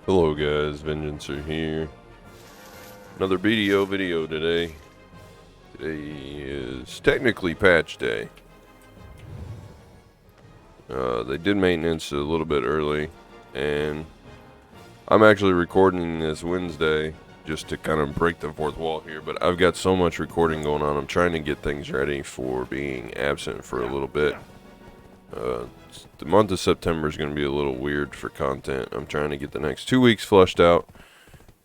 Hello guys, Vengeancer here. Another video today. Today is technically patch day. They did maintenance a little bit early, and I'm actually recording this Wednesday just to kind of break the fourth wall here, but I've got so much recording going on. I'm trying to get things ready for being absent for a little bit. The month of September is going to be a little weird for content. I'm trying to get the next 2 weeks flushed out,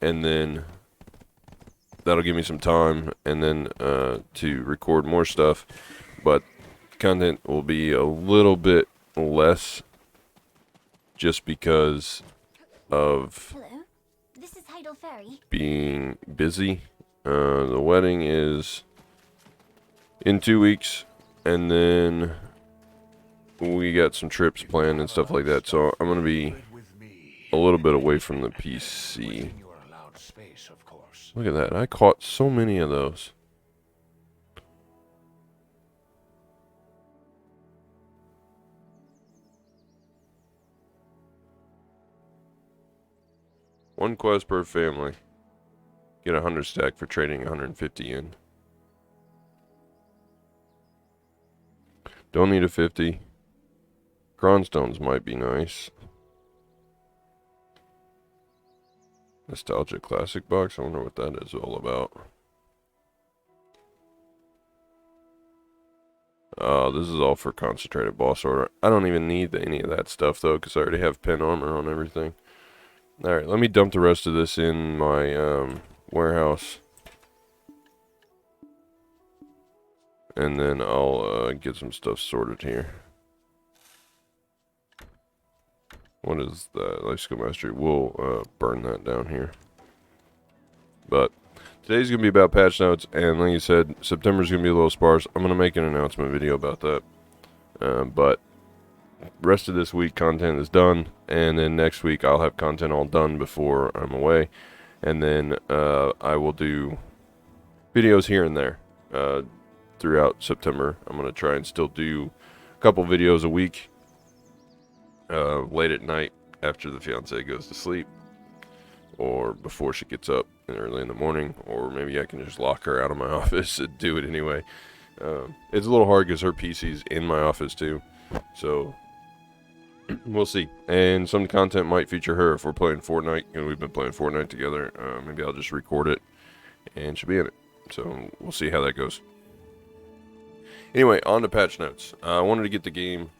and then that'll give me some time and then to record more stuff, but content will be a little bit less just because of Hello, this is Heidel Ferry. being busy. The wedding is in 2 weeks, and then we got some trips planned and stuff like that, so I'm going to be a little bit away from the PC. Look at that, I caught so many of those. One quest per family. Get 100 stack for trading 150 in. Don't need a 50. Cronstones might be nice. Nostalgia Classic Box. I wonder what that is all about. This is all for concentrated boss order. I don't even need any of that stuff though, because I already have pen armor on everything. Alright, let me dump the rest of this in my warehouse. And then I'll get some stuff sorted here. What is that? Life Skill Mastery. We'll burn that down here. But today's going to be about patch notes, and like you said, September's going to be a little sparse. I'm going to make an announcement video about that. But rest of this week content is done, and then next week I'll have content all done before I'm away. And then I will do videos here and there throughout September. I'm going to try and still do a couple videos a week late at night after the fiance goes to sleep, or before she gets up and early in the morning, or maybe I can just lock her out of my office and do it anyway. It's a little hard because her PC's in my office too, so we'll see. And some content might feature her if we're playing Fortnite. You know, we've been playing Fortnite together. Maybe I'll just record it and she'll be in it. So we'll see how that goes. Anyway, on to patch notes. I wanted to get the game,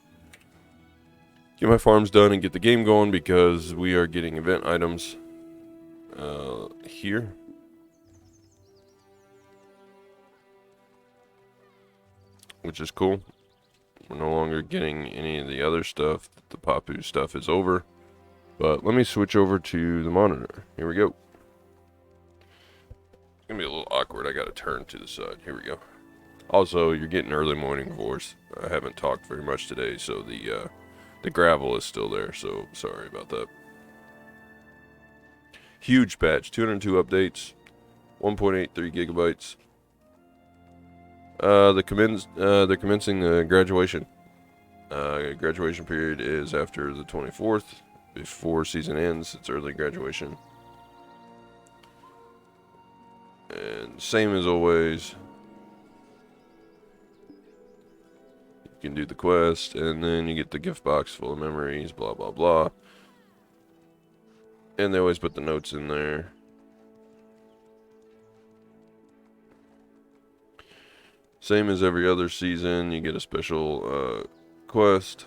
get my farms done and get the game going because we are getting event items here. Which is cool. We're no longer getting any of the other stuff. The Papu stuff is over. But let me switch over to the monitor. Here we go. It's going to be a little awkward. I got to turn to the side. Here we go. Also, you're getting early morning voice. I haven't talked very much today, so the gravel is still there, so sorry about that. Huge patch, 202 updates, 1.83 gigabytes. They're commencing the graduation. Graduation period is after the 24th. Before season ends, it's early graduation. And same as always, you can do the quest, and then you get the gift box full of memories, blah, blah, blah. And they always put the notes in there. Same as every other season, you get a special quest.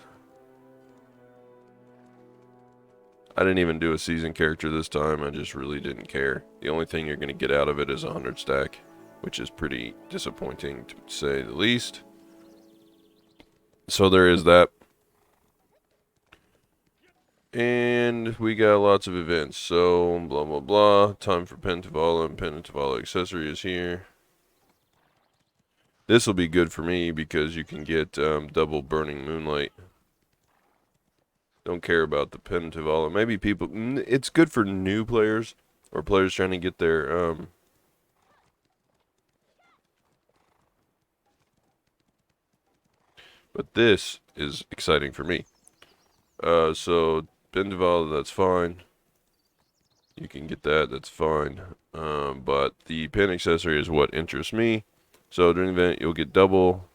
I didn't even do a season character this time, I just really didn't care. The only thing you're going to get out of it is 100 stack, which is pretty disappointing to say the least. So there is that. And we got lots of events, so blah blah blah. Time for Pentavala, and Pentavala accessory is here. This will be good for me because you can get double Burning Moonlight. Don't care about the Pentavala. Maybe people, it's good for new players or players trying to get their but this is exciting for me. So Pentavala, that's fine. you can get that. That's fine. But the pin accessory is what interests me. So during the event, you'll get double.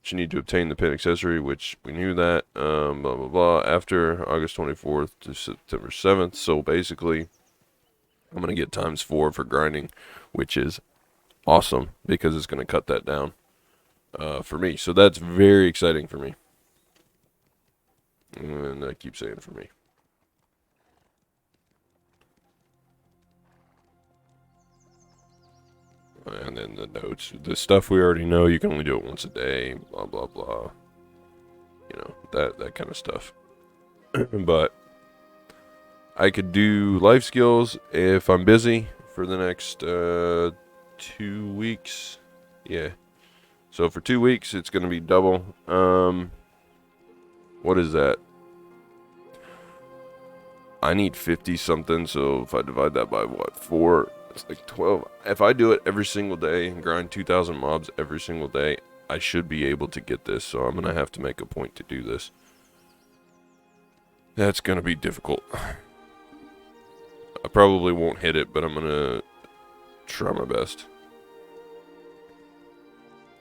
But you need to obtain the pin accessory, which we knew that. Blah blah blah. After August 24th to September 7th. So basically, I'm gonna get ×4 for grinding, which is awesome because it's gonna cut that down for me. So that's very exciting for me. And I keep saying for me. And then the notes, the stuff we already know, you can only do it once a day, blah blah blah. You know, that kind of stuff. But I could do life skills if I'm busy for the next 2 weeks. Yeah. So for 2 weeks, it's gonna be double. What is that? I need 50 something. So if I divide that by what, 4? It's like 12. If I do it every single day and grind 2,000 mobs every single day, I should be able to get this. So I'm going to have to make a point to do this. That's going to be difficult. I probably won't hit it, but I'm going to try my best.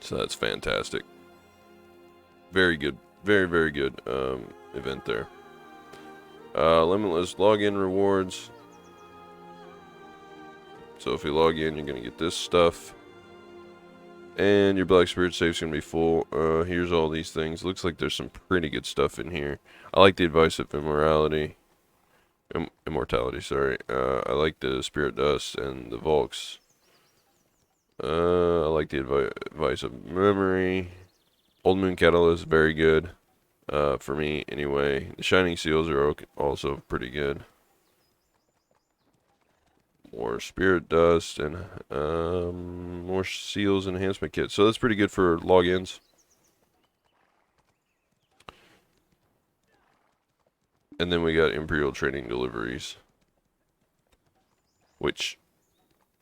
So that's fantastic. Very good. Very, very good event there. Limitless login rewards. So if you log in, you're going to get this stuff. And your Black Spirit safe's going to be full. Here's all these things. Looks like there's some pretty good stuff in here. I like the advice of immortality. Immortality, sorry. I like the Spirit Dust and the Volks. I like the advice of memory. Old Moon Catalyst, very good. For me, anyway. The Shining Seals are also pretty good. More Spirit Dust and more Seals Enhancement Kit. So that's pretty good for logins. And then we got Imperial Training Deliveries, which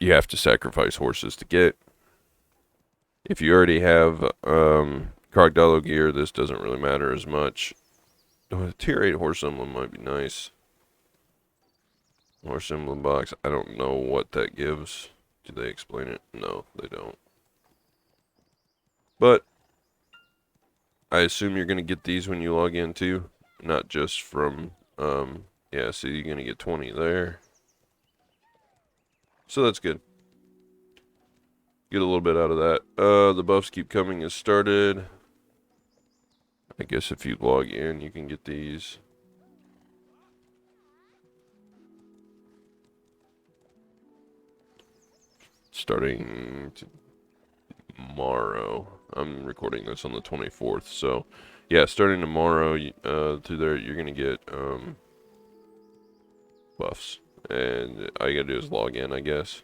you have to sacrifice horses to get. If you already have Crocodile gear, this doesn't really matter as much. Oh, a tier 8 horse emblem might be nice. Horse emblem box. I don't know what that gives. Do they explain it? No, they don't. But I assume you're going to get these when you log in too. Not just from, yeah, so you're going to get 20 there. So that's good. Get a little bit out of that. The buffs keep coming as started. I guess if you log in, you can get these. Starting tomorrow. I'm recording this on the 24th, so yeah, starting tomorrow, through there, you're gonna get buffs, and all you gotta do is log in, I guess.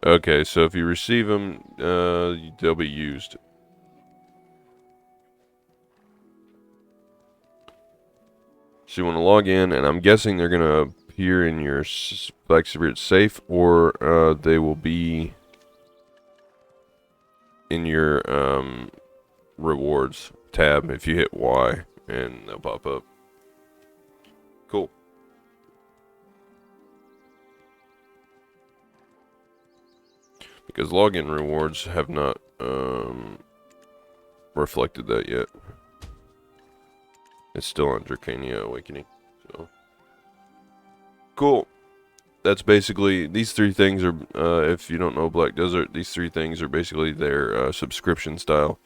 Okay, so if you receive them, they'll be used. So you want to log in, and I'm guessing they're gonna appear in your Black Spirit safe, or they will be in your rewards tab if you hit Y, and they'll pop up. Cool. Because login rewards have not reflected that yet. It's still on Dracania Awakening. So cool. That's basically, these 3 things are, if you don't know Black Desert, these 3 things are basically their subscription style.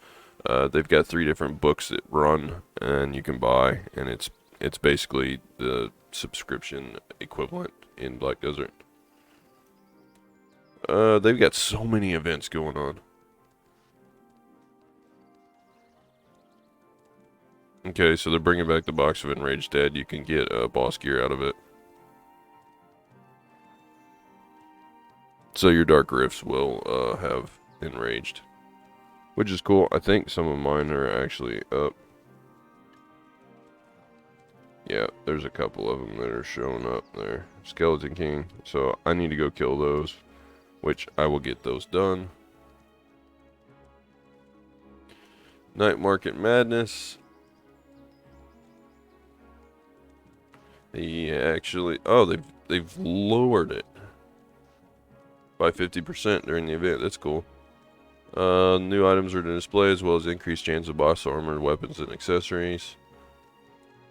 They've got 3 different books that run and you can buy, and it's basically the subscription equivalent in Black Desert. They've got so many events going on. Okay, so they're bringing back the box of Enraged Dead. You can get boss gear out of it. So your Dark Rifts will have Enraged, which is cool. I think some of mine are actually up. Yeah, there's a couple of them that are showing up there. Skeleton King. So I need to go kill those. which I will get those done. Night Market Madness. They actually, they've lowered it by 50% during the event. That's cool. New items are to display, as well as increased chance of boss armor, weapons, and accessories.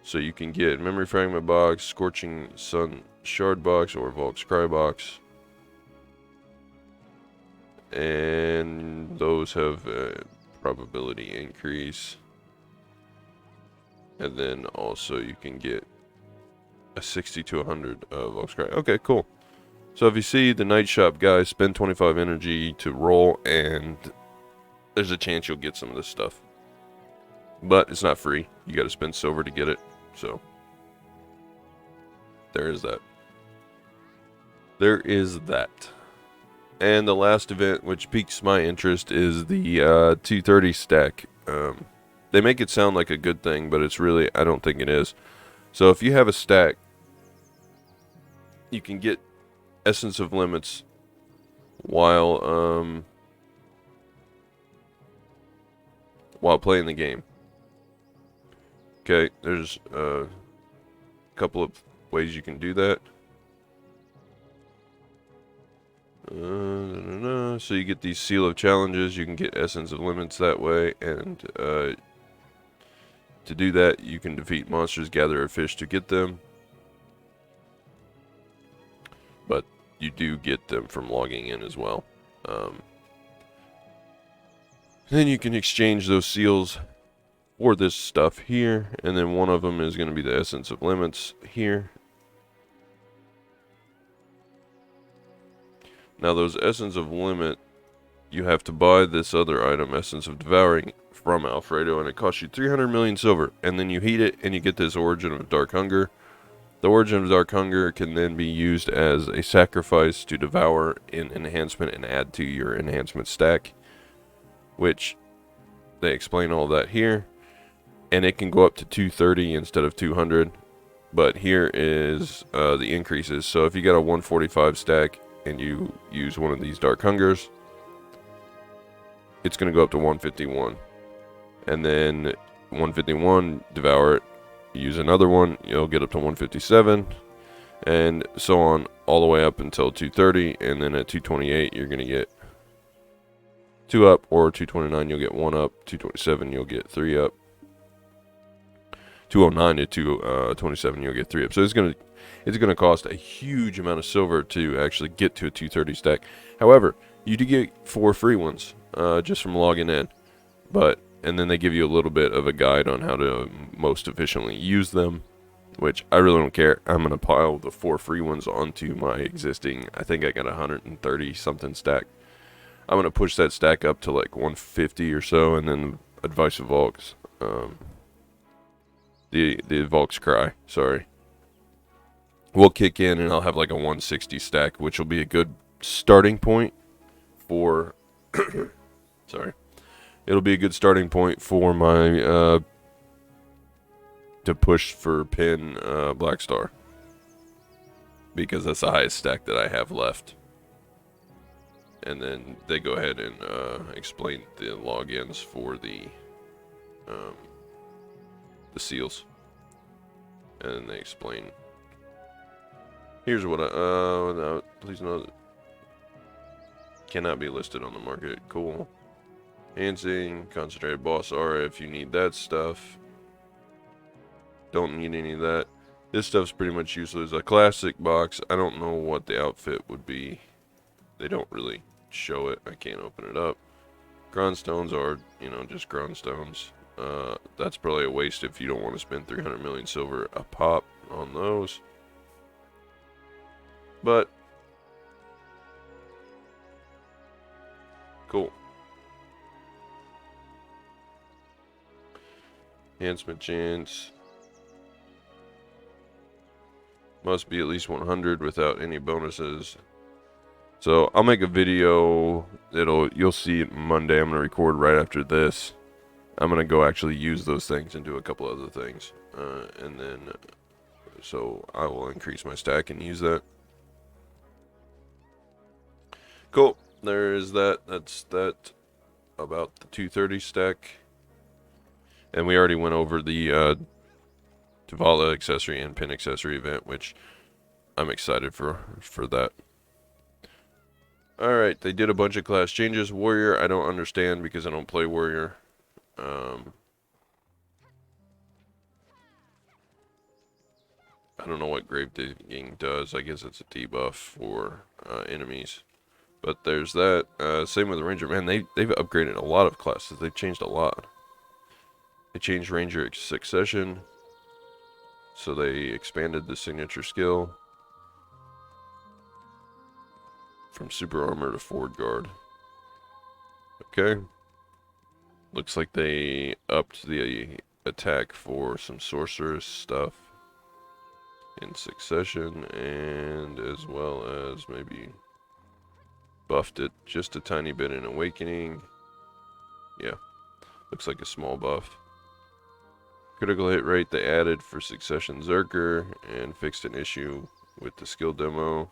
So you can get Memory Fragment Box, Scorching Sun Shard Box, or Volk's Cry Box. And those have a probability increase. And then also you can get a 60 to 100 Volk's Cry. Okay, cool. So if you see the Night Shop guys, spend 25 energy to roll, and there's a chance you'll get some of this stuff. But it's not free. You got to spend silver to get it. So there is that. There is that. And the last event, which piques my interest, is the 230 stack. They make it sound like a good thing, but it's really, I don't think it is. So if you have a stack, you can get Essence of Limits while playing the game. Okay, there's a couple of ways you can do that. So you get these Seal of Challenges, you can get Essence of Limits that way, and to do that, you can defeat monsters, gather a fish to get them. But you do get them from logging in as well. Then you can exchange those seals for this stuff here, and then one of them is going to be the Essence of Limits here. Now those Essence of Limit, you have to buy this other item, Essence of Devouring, from Alfredo, and it costs you 300 million silver. And then you heat it, and you get this Origin of Dark Hunger. The Origin of Dark Hunger can then be used as a sacrifice to devour an enhancement and add to your enhancement stack, which they explain all that here. And it can go up to 230 instead of 200. But here is the increases. So if you got a 145 stack and you use one of these Dark Hungers, it's going to go up to 151. And then 151, devour it. Use another one, you'll get up to 157. And so on, all the way up until 230. And then at 228, you're going to get 2 up. Or 229, you'll get 1 up. 227, you'll get 3 up. 209 to 227, you'll get 3 up. So it's gonna cost a huge amount of silver to actually get to a 230 stack. However, you do get 4 free ones just from logging in, and then they give you a little bit of a guide on how to most efficiently use them, which I really don't care. I'm gonna pile the 4 free ones onto my existing. I think I got 130 something stack. I'm gonna push that stack up to like 150 or so, and then Advice of Volks. The Volk's Cry, sorry, will kick in, and I'll have like a 160 stack, which will be a good starting point for sorry, it'll be a good starting point for my to push for pin Black Star, because that's the highest stack that I have left. And then they go ahead and explain the logins for the seals, and they explain. Here's what no, please note, cannot be listed on the market. Cool. Enhancing concentrated boss aura if you need that stuff. Don't need any of that. This stuff's pretty much useless. A classic box. I don't know what the outfit would be. They don't really show it. I can't open it up. Grindstones are, just grindstones. That's probably a waste if you don't want to spend 300 million silver a pop on those. But cool. Enhancement chance must be at least 100 without any bonuses. So I'll make a video. You'll see it Monday. I'm gonna record right after this. I'm gonna go actually use those things and do a couple other things, and then so I will increase my stack and use that. Cool. There is that. That's that about the 230 stack. And we already went over the Tuvala accessory and pin accessory event, which I'm excited for that. Alright, they did a bunch of class changes. Warrior, I don't understand because I don't play Warrior. I don't know what grave digging does. I guess it's a debuff for enemies. But there's that. Same with the Ranger. Man, they've upgraded a lot of classes. They've changed a lot. They changed Ranger Succession. So they expanded the signature skill from Super Armor to Ford Guard. Okay. Looks like they upped the attack for some sorceress stuff in Succession, and as well as maybe buffed it just a tiny bit in Awakening. Yeah, looks like a small buff. Critical hit rate they added for Succession Zerker and fixed an issue with the skill demo.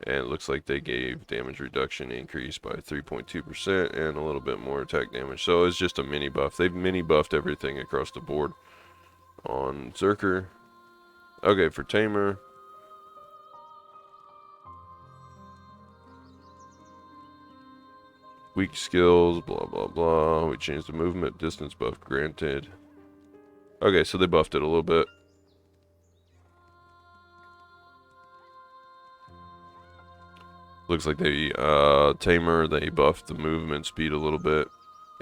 And it looks like they gave damage reduction increase by 3.2% and a little bit more attack damage. So it's just a mini buff. They've mini buffed everything across the board on Zerker. Okay, for Tamer. Weak skills, blah, blah, blah. We changed the movement distance buff granted. Okay, so they buffed it a little bit. Looks like they, Tamer, they buffed the movement speed a little bit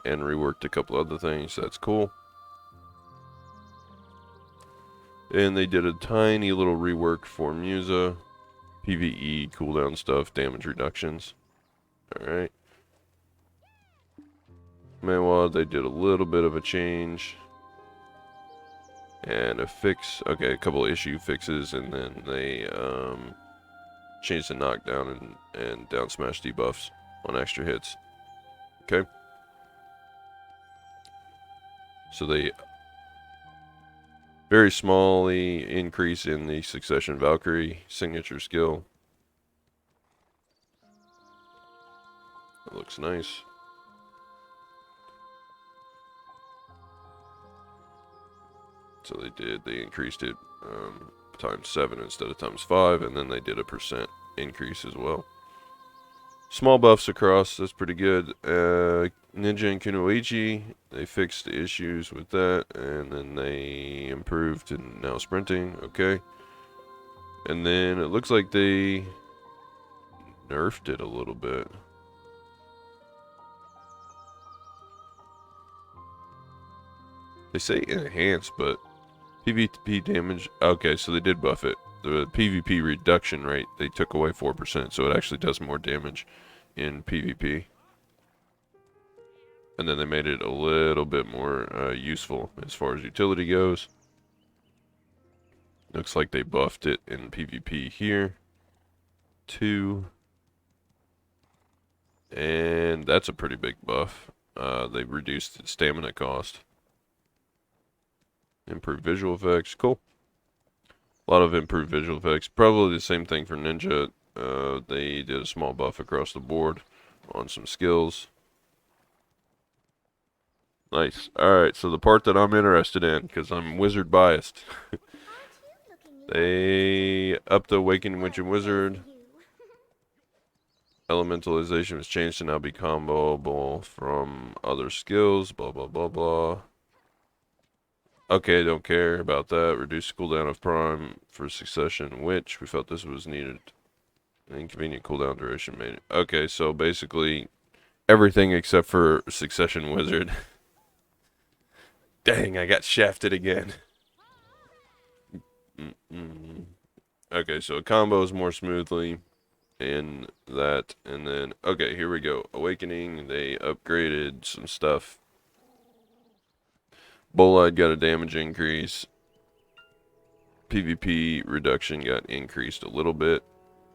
and reworked a couple other things. That's cool. And they did a tiny little rework for Musa. PvE, cooldown stuff, damage reductions. Alright. Meanwhile, they did a little bit of a change. And a fix. Okay, a couple of issue fixes. And then they, changed the knockdown and down smash debuffs on extra hits. Okay. So they very smallly increase in the Succession Valkyrie signature skill. It looks nice. So they increased it times 7 instead of times 5, and then they did a % increase as well. Small buffs across, that's pretty good. Ninja and Kunoichi, they fixed the issues with that, and then they improved and now sprinting, okay. And then it looks like they nerfed it a little bit. They say enhanced, but PvP damage, okay, so they did buff it. The PvP reduction rate, they took away 4%, so it actually does more damage in PvP. And then they made it a little bit more useful as far as utility goes. Looks like they buffed it in PvP here. 2. And that's a pretty big buff. They reduced its stamina cost. Improved visual effects. Cool. A lot of improved visual effects. Probably the same thing for Ninja. They did a small buff across the board on some skills. Nice. Alright, so the part that I'm interested in, because I'm wizard biased. They upped the Awakening Witch and Wizard. Elementalization was changed to now be comboable from other skills. Blah, blah, blah, blah. Okay, don't care about that. Reduce cooldown of Prime for Succession Witch. We felt this was needed. Inconvenient cooldown duration made it. Okay, so basically everything except for Succession Wizard. Dang, I got shafted again. Okay, so it combos more smoothly in that. And then, okay, here we go. Awakening, they upgraded some stuff. Bolide got a damage increase. PvP reduction got increased a little bit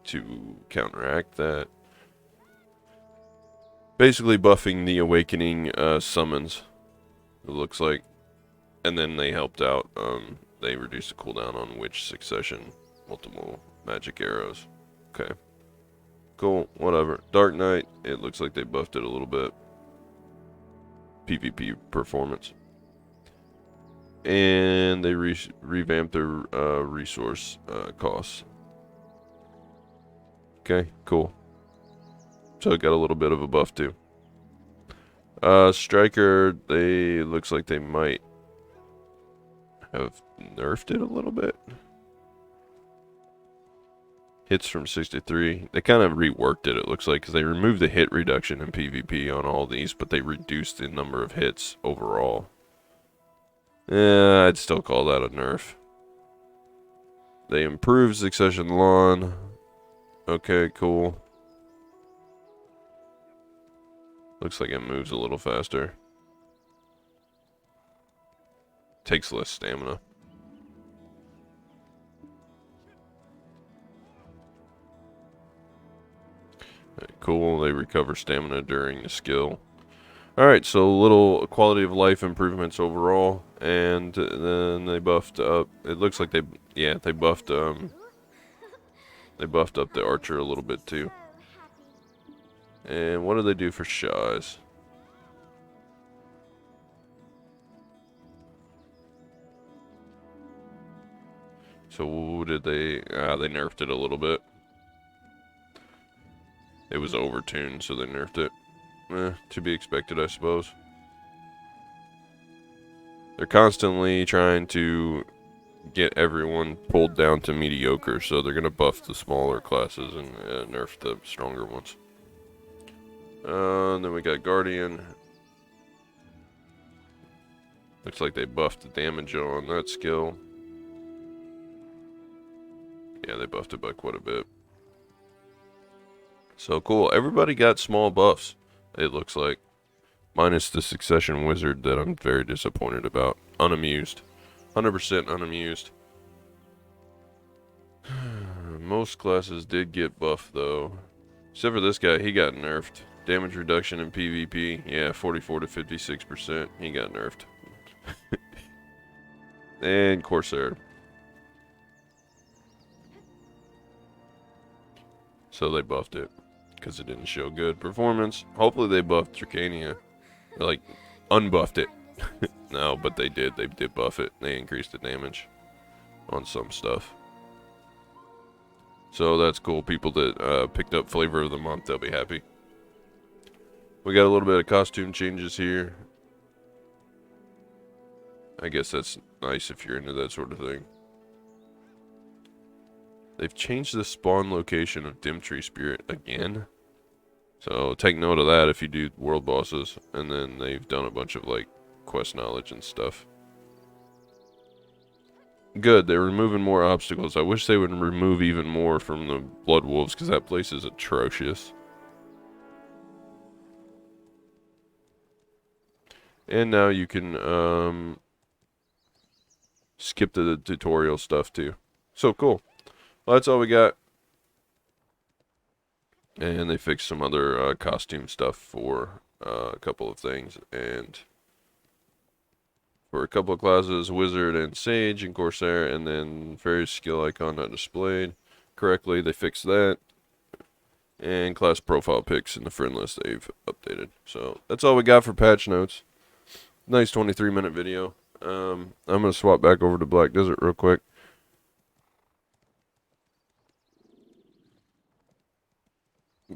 to counteract that. Basically buffing the Awakening summons, it looks like. And then they helped out. They reduced the cooldown on Witch Succession, multiple magic arrows. Okay. Cool, whatever. Dark Knight, it looks like they buffed it a little bit. PvP performance. And they revamped their resource costs. Okay, cool. So it got a little bit of a buff too. Striker, they looks like they might have nerfed it a little bit. Hits from 63. They kind of reworked it looks like, because they removed the hit reduction in PvP on all these, but they reduced the number of hits overall. I'd still call that a nerf. They improved Succession Lawn. Okay, cool. Looks like it moves a little faster. Takes less stamina. Cool, they recover stamina during the skill. Alright, so little quality of life improvements overall, and then they buffed up, it looks like they buffed, they buffed up the archer a little bit too. And what do they do for Shies? So did they nerfed it a little bit. It was overtuned, so they nerfed it. To be expected, I suppose. They're constantly trying to get everyone pulled down to mediocre, so they're going to buff the smaller classes and nerf the stronger ones. And then we got Guardian. Looks like they buffed the damage on that skill. Yeah, they buffed it by quite a bit. So cool. Everybody got small buffs, it looks like. Minus the Succession Wizard that I'm very disappointed about. Unamused. 100% unamused. Most classes did get buffed though. Except for this guy, he got nerfed. Damage reduction in PvP. Yeah, 44 to 56%. He got nerfed. And Corsair. So they buffed it. Because it didn't show good performance. Hopefully they buffed Dracania. Like, unbuffed it. No, but they did. They did buff it. They increased the damage on some stuff. So that's cool. People that picked up Flavor of the Month, they'll be happy. We got a little bit of costume changes here. I guess that's nice if you're into that sort of thing. They've changed the spawn location of Dimtree Spirit again. So take note of that if you do world bosses. And then they've done a bunch of like quest knowledge and stuff. Good, they're removing more obstacles. I wish they would remove even more from the Blood Wolves, because that place is atrocious. And now you can skip the tutorial stuff too. So cool. Well, that's all we got. And they fixed some other costume stuff for a couple of things. And for a couple of classes, Wizard and Sage and Corsair, and then Fairy skill icon not displayed correctly. They fixed that. And class profile pics in the friend list they've updated. So that's all we got for patch notes. Nice 23-minute video. I'm going to swap back over to Black Desert real quick.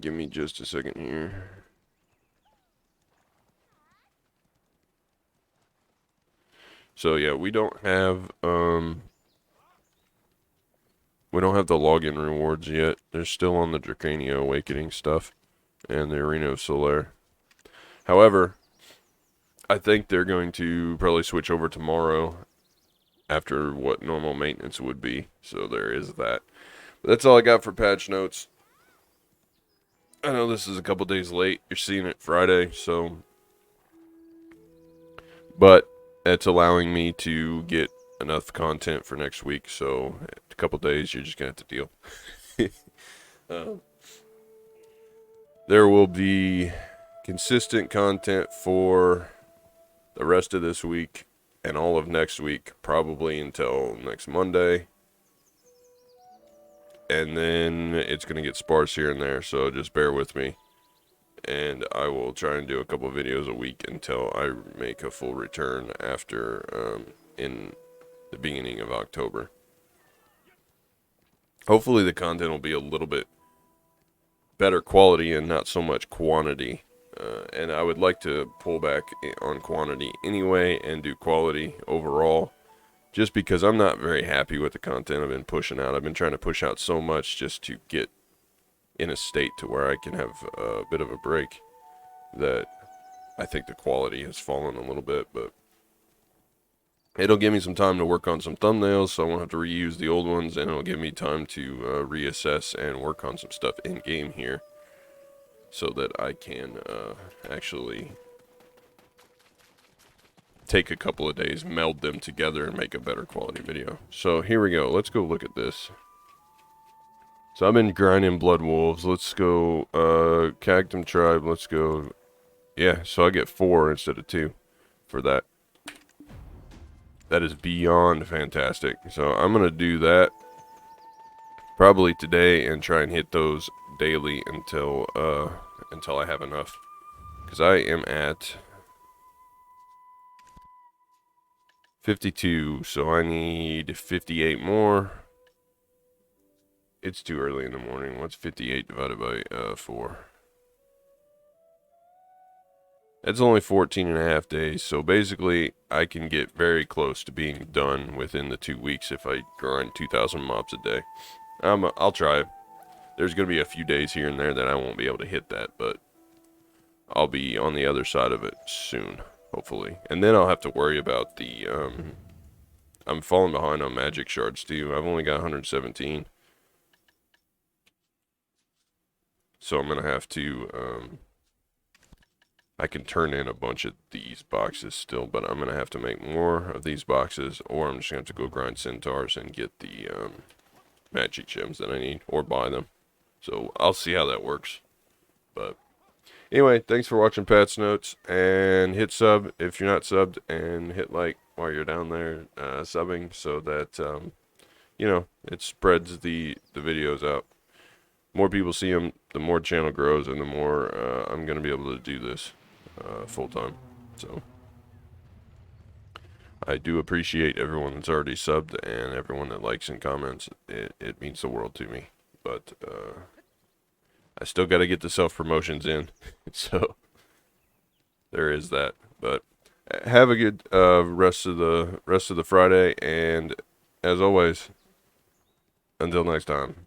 Give me just a second here. So yeah, we don't have the login rewards yet. They're still on the Dracania Awakening stuff and the Arena of Solaire. However, I think they're going to probably switch over tomorrow after what normal maintenance would be. So there is that. But that's all I got for patch notes. I know this is a couple days late. You're seeing it Friday, so... But it's allowing me to get enough content for next week, so a couple days you're just going to have to deal. There will be consistent content for the rest of this week and all of next week, probably until next Monday. and then it's going to get sparse here and there, so just bear with me. And I will try and do a couple of videos a week until I make a full return after in the beginning of October. Hopefully the content will be a little bit better quality and not so much quantity. And I would like to pull back on quantity anyway and do quality overall, just because I'm not very happy with the content I've been pushing out. I've been trying to push out so much just to get in a state to where I can have a bit of a break, that I think the quality has fallen a little bit, but it'll give me some time to work on some thumbnails, so I won't have to reuse the old ones, and it'll give me time to reassess and work on some stuff in game here, so that I can actually take a couple of days, meld them together, and make a better quality video. So here we go. Let's go look at this. So I've been grinding Blood Wolves. Let's go Cactum Tribe. Let's go. Yeah, so I get 4 instead of 2 for that. That is beyond fantastic. So I'm going to do that probably today and try and hit those daily until I have enough. Because I am at 52, so I need 58 more. It's too early in the morning. What's 58 divided by 4? That's only 14 and a half days, so basically I can get very close to being done within the 2 weeks if I grind 2,000 mobs a day. I'll try. There's going to be a few days here and there that I won't be able to hit that, but I'll be on the other side of it soon, hopefully. And then I'll have to worry about the, I'm falling behind on magic shards too. I've only got 117. So I'm going to have to, I can turn in a bunch of these boxes still, but I'm going to have to make more of these boxes, or I'm just going to have to go grind centaurs and get the magic gems that I need, or buy them. So I'll see how that works. But anyway, thanks for watching Pat's Notes, and hit sub if you're not subbed, and hit like while you're down there subbing, so that, you know, it spreads the videos out. More people see them, the more channel grows, and the more I'm going to be able to do this full time. So I do appreciate everyone that's already subbed and everyone that likes and comments. It means the world to me. But I still got to get the self-promotions in. So there is that. But have a good rest of the Friday, and as always, until next time.